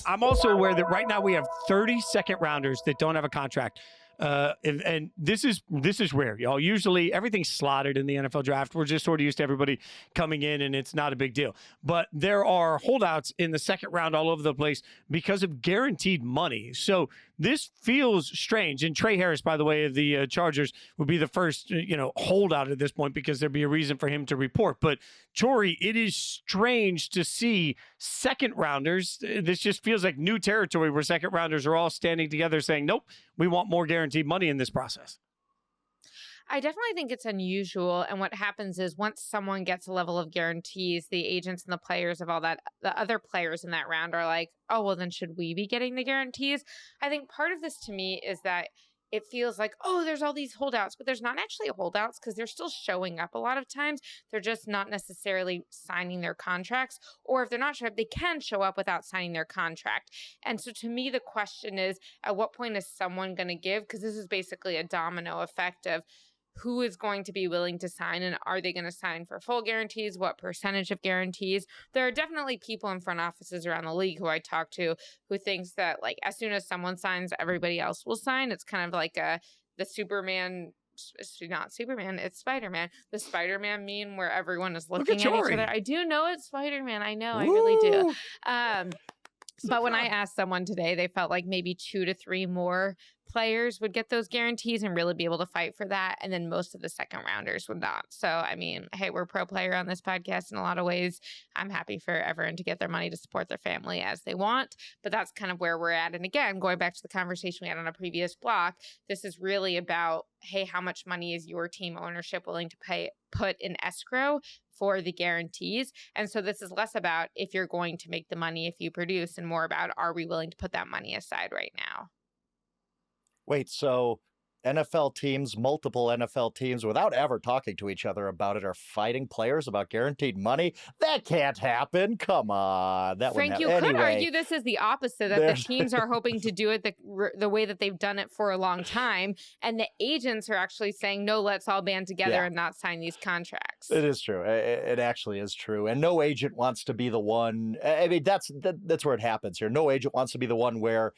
I'm also aware that right now we have 30 second rounders that don't have a contract. And this is rare, y'all. Usually everything's slotted in the NFL draft. We're just sort of used to everybody coming in, and it's not a big deal. But there are holdouts in the second round all over the place because of guaranteed money. So this feels strange. And Trey Harris, by the way, of the Chargers, would be the first, holdout at this point because there'd be a reason for him to report. But Jori, it is strange to see second rounders. This just feels like new territory where second rounders are all standing together saying, nope, we want more guaranteed money in this process. I definitely think it's unusual. And what happens is once someone gets a level of guarantees, the agents and the players of all that, the other players in that round are like, oh, well, then should we be getting the guarantees? I think part of this to me is that it feels like, oh, there's all these holdouts, but there's not actually holdouts because they're still showing up a lot of times. They're just not necessarily signing their contracts. Or if they're not showing up, they can show up without signing their contract. And so to me, the question is, at what point is someone going to give? Because this is basically a domino effect of who is going to be willing to sign, and are they going to sign for full guarantees? What percentage of guarantees? There are definitely people in front offices around the league who I talk to who thinks that like as soon as someone signs, everybody else will sign. It's kind of like the Superman. It's not Superman, it's Spider-Man. The Spider-Man meme where everyone is looking at each other. I do know it's Spider-Man. I know, I really do. But when I asked someone today, they felt like maybe 2 to 3 more players would get those guarantees and really be able to fight for that. And then most of the second rounders would not. So, I mean, hey, we're pro player on this podcast in a lot of ways. I'm happy for everyone to get their money to support their family as they want. But that's kind of where we're at. And again, going back to the conversation we had on a previous block, this is really about, hey, how much money is your team ownership willing to put in escrow for the guarantees? And so this is less about if you're going to make the money if you produce and more about, are we willing to put that money aside right now? Wait, so multiple NFL teams, without ever talking to each other about it, are fighting players about guaranteed money? That can't happen. Come on. Frank, you could argue this is the opposite, that the teams are hoping to do it the way that they've done it for a long time. And the agents are actually saying, no, let's all band together and not sign these contracts. It is true. It actually is true. And no agent wants to be the one. I mean, that's where it happens here. No agent wants to be the one where,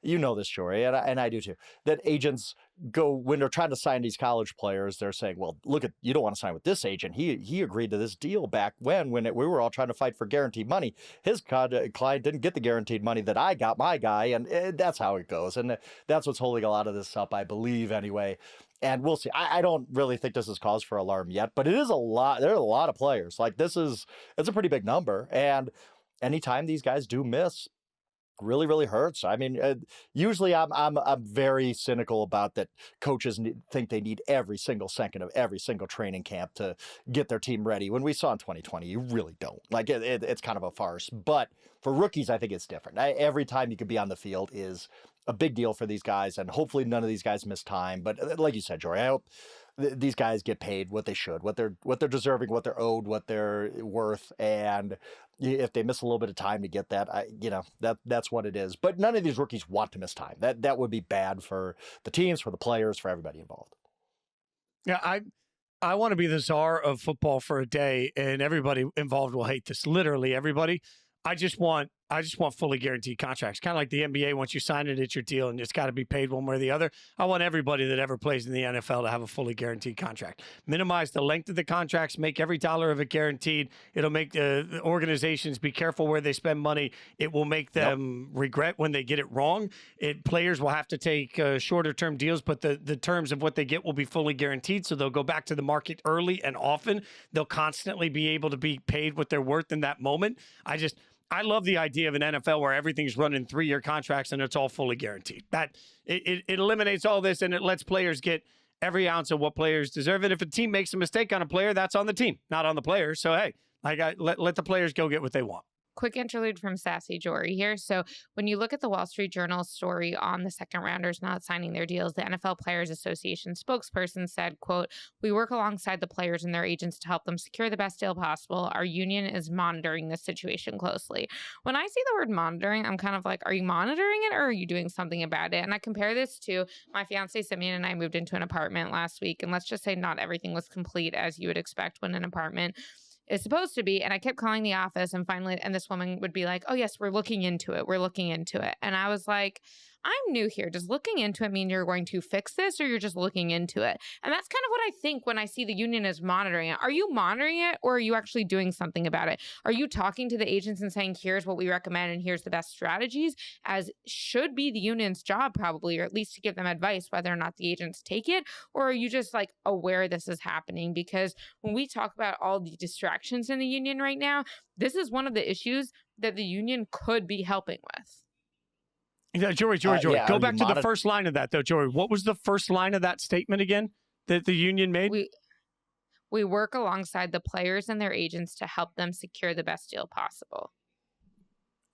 you know this, Jori, and I do too, that agents go, when they're trying to sign these college players, they're saying, well, look, you don't want to sign with this agent. He agreed to this deal back when we were all trying to fight for guaranteed money. His client didn't get the guaranteed money that I got, my guy, and that's how it goes. And that's what's holding a lot of this up, I believe, anyway. And we'll see. I don't really think this is cause for alarm yet, but it is a lot. There are a lot of players. Like it's a pretty big number. And anytime these guys do miss, really, really hurts. I mean, usually I'm very cynical about that. Coaches think they need every single second of every single training camp to get their team ready. When we saw in 2020, you really don't. Like it's kind of a farce. But for rookies, I think it's different. Every time you could be on the field is a big deal for these guys, and hopefully none of these guys miss time. But like you said, Jori, I hope these guys get paid what they should, what they're deserving, what they're owed, what they're worth, and if they miss a little bit of time to get that, that's what it is. But none of these rookies want to miss time. That would be bad for the teams, for the players, for everybody involved. Yeah, I want to be the czar of football for a day, and everybody involved will hate this. Literally everybody. I just want fully guaranteed contracts. Kind of like the NBA. Once you sign it, it's your deal, and it's got to be paid one way or the other. I want everybody that ever plays in the NFL to have a fully guaranteed contract. Minimize the length of the contracts. Make every dollar of it guaranteed. It'll make the organizations be careful where they spend money. It will make them regret when they get it wrong. Players will have to take shorter-term deals, but the terms of what they get will be fully guaranteed, so they'll go back to the market early and often. They'll constantly be able to be paid what they're worth in that moment. I love the idea of an NFL where everything's running 3-year contracts and it's all fully guaranteed. That it eliminates all this, and it lets players get every ounce of what players deserve. And if a team makes a mistake on a player, that's on the team, not on the player. So hey, let the players go get what they want. Quick interlude from Sassy Jori here. So when you look at the Wall Street Journal story on the second rounders not signing their deals, the NFL Players Association spokesperson said, quote, "We work alongside the players and their agents to help them secure the best deal possible. Our union is monitoring this situation closely." When I see the word monitoring, I'm kind of like, are you monitoring it or are you doing something about it? And I compare this to my fiance Simeon and I moved into an apartment last week. And let's just say not everything was complete as you would expect when an apartment is supposed to be. And I kept calling the office, and finally, and this woman would be like, oh yes, we're looking into it. We're looking into it. And I was like, I'm new here. Does looking into it mean you're going to fix this, or you're just looking into it? And that's kind of what I think when I see the union is monitoring it. Are you monitoring it, or are you actually doing something about it? Are you talking to the agents and saying, here's what we recommend and here's the best strategies, as should be the union's job probably, or at least to give them advice whether or not the agents take it? Or are you just like aware this is happening? Because when we talk about all the distractions in the union right now, this is one of the issues that the union could be helping with. Yeah, Jori. Yeah, Go back to the first line of that, though, Jori. What was the first line of that statement again that the union made? We work alongside the players and their agents to help them secure the best deal possible.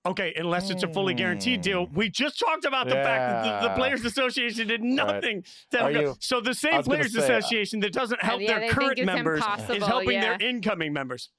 Okay, unless it's a fully guaranteed deal. We just talked about the fact that the Players Association did nothing to help them. So the same Players Association that doesn't help their current members is helping their incoming members.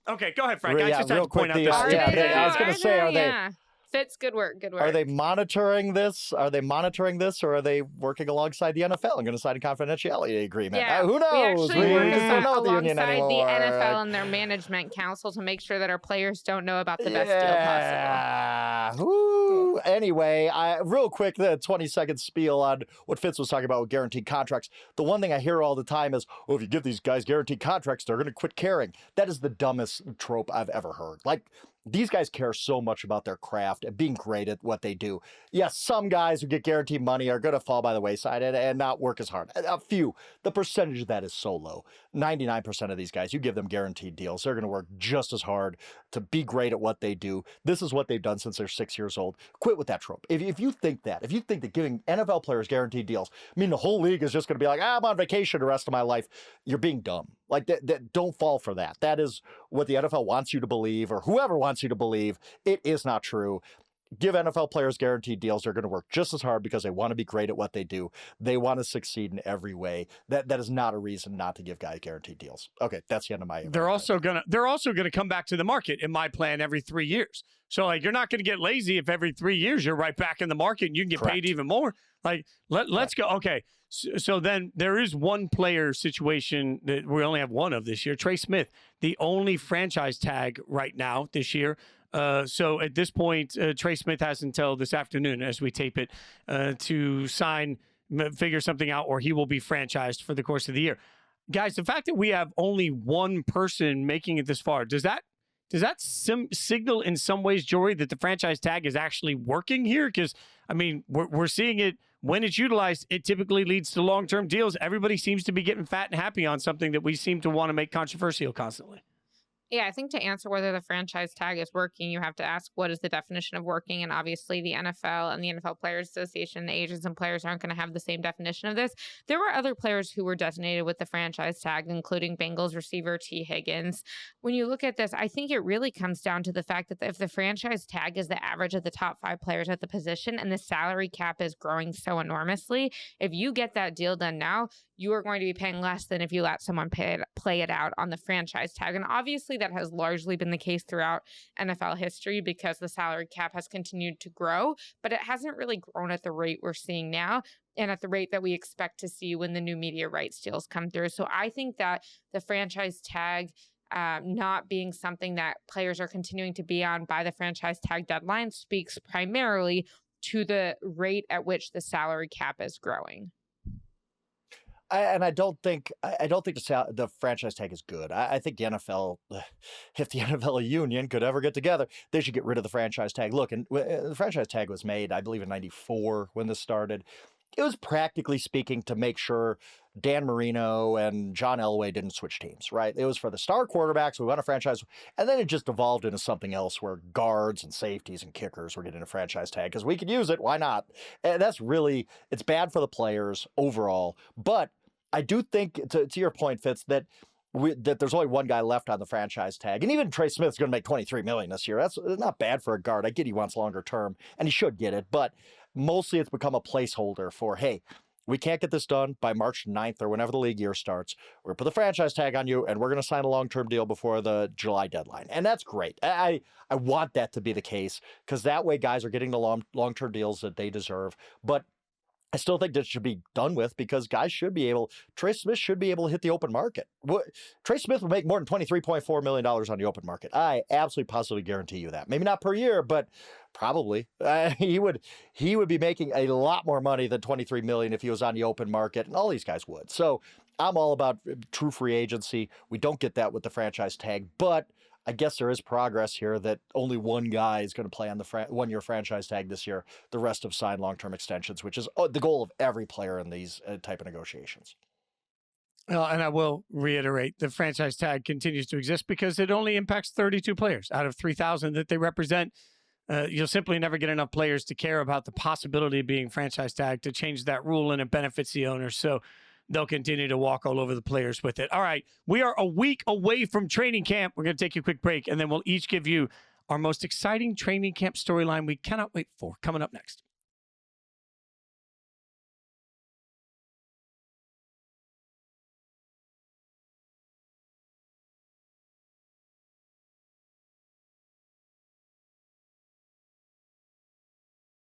Okay, go ahead, Frank. I just had to point out this. I was going to say, are they... Fitz, good work. Are they monitoring this? Or are they working alongside the NFL and going to sign a confidentiality agreement? Yeah, who knows? We don't know the union anymore. the NFL and their management council to make sure that our players don't know about the best deal possible. Anyway, real quick, the 20-second spiel on what Fitz was talking about with guaranteed contracts. The one thing I hear all the time is, well, if you give these guys guaranteed contracts, they're going to quit caring. That is the dumbest trope I've ever heard. Like, these guys care so much about their craft and being great at what they do. Yes, some guys who get guaranteed money are going to fall by the wayside and not work as hard. A few. The percentage of that is so low. 99% of these guys, you give them guaranteed deals, they're going to work just as hard to be great at what they do. This is what they've done since they're 6 years old. Quit with that trope. If you think that giving NFL players guaranteed deals mean the whole league is just going to be like, I'm on vacation the rest of my life, you're being dumb. Like, don't fall for that. That is what the NFL wants you to believe, or whoever wants you to believe. It is not true. Give NFL players guaranteed deals. They're going to work just as hard because they want to be great at what they do. They want to succeed in every way. That is not a reason not to give guys guaranteed deals. Okay, that's the end of my. They're also gonna come back to the market in my plan every 3 years. So like, you're not going to get lazy if every 3 years you're right back in the market and you can get paid even more. Like, let's go. Okay. So then there is one player situation that we only have one of this year, Trey Smith, the only franchise tag right now this year. So at this point, Trey Smith has until this afternoon as we tape it to sign, figure something out, or he will be franchised for the course of the year. Guys, the fact that we have only one person making it this far, does that signal in some ways, Jori, that the franchise tag is actually working here? Because, I mean, we're seeing it. When it's utilized, it typically leads to long-term deals. Everybody seems to be getting fat and happy on something that we seem to want to make controversial constantly. Yeah, I think to answer whether the franchise tag is working, you have to ask what is the definition of working. And obviously the NFL and the NFL Players Association, the agents and players aren't going to have the same definition of this. There were other players who were designated with the franchise tag, including Bengals receiver T. Higgins. When you look at this, I think it really comes down to the fact that if the franchise tag is the average of the top 5 players at the position and the salary cap is growing so enormously, if you get that deal done now, you are going to be paying less than if you let someone play it out on the franchise tag. And obviously that has largely been the case throughout NFL history because the salary cap has continued to grow, but it hasn't really grown at the rate we're seeing now and at the rate that we expect to see when the new media rights deals come through. So I think that the franchise tag not being something that players are continuing to be on by the franchise tag deadline speaks primarily to the rate at which the salary cap is growing. I don't think the franchise tag is good. I think the NFL, if the NFL union could ever get together, they should get rid of the franchise tag. Look, and the franchise tag was made, I believe, in '94 when this started. It was practically speaking to make sure Dan Marino and John Elway didn't switch teams, right? It was for the star quarterbacks. We want a franchise. And then it just evolved into something else where guards and safeties and kickers were getting a franchise tag because we could use it. Why not? And that's really, it's bad for the players overall. But I do think, to your point, Fitz, that there's only one guy left on the franchise tag. And even Trey Smith's going to make $23 million this year. That's not bad for a guard. I get he wants longer term, and he should get it. But mostly it's become a placeholder for, hey, we can't get this done by March 9th or whenever the league year starts. We're going to put the franchise tag on you, and we're going to sign a long-term deal before the July deadline. And that's great. I want that to be the case because that way guys are getting the long-term deals that they deserve. But I still think that should be done with because guys should be able, Trey Smith should be able to hit the open market. Trey Smith would make more than $23.4 million on the open market. I absolutely positively guarantee you that. Maybe not per year, but probably. He would be making a lot more money than $23 million if he was on the open market, and all these guys would. So I'm all about true free agency. We don't get that with the franchise tag, but I guess there is progress here that only one guy is going to play on the 1-year franchise tag this year. The rest have signed long-term extensions, which is the goal of every player in these type of negotiations. Well, and I will reiterate, the franchise tag continues to exist because it only impacts 32 players out of 3,000 that they represent. You'll simply never get enough players to care about the possibility of being franchise tagged to change that rule, and it benefits the owners. So they'll continue to walk all over the players with it. All right, we are a week away from training camp. We're going to take a quick break, and then we'll each give you our most exciting training camp storyline we cannot wait for coming up next.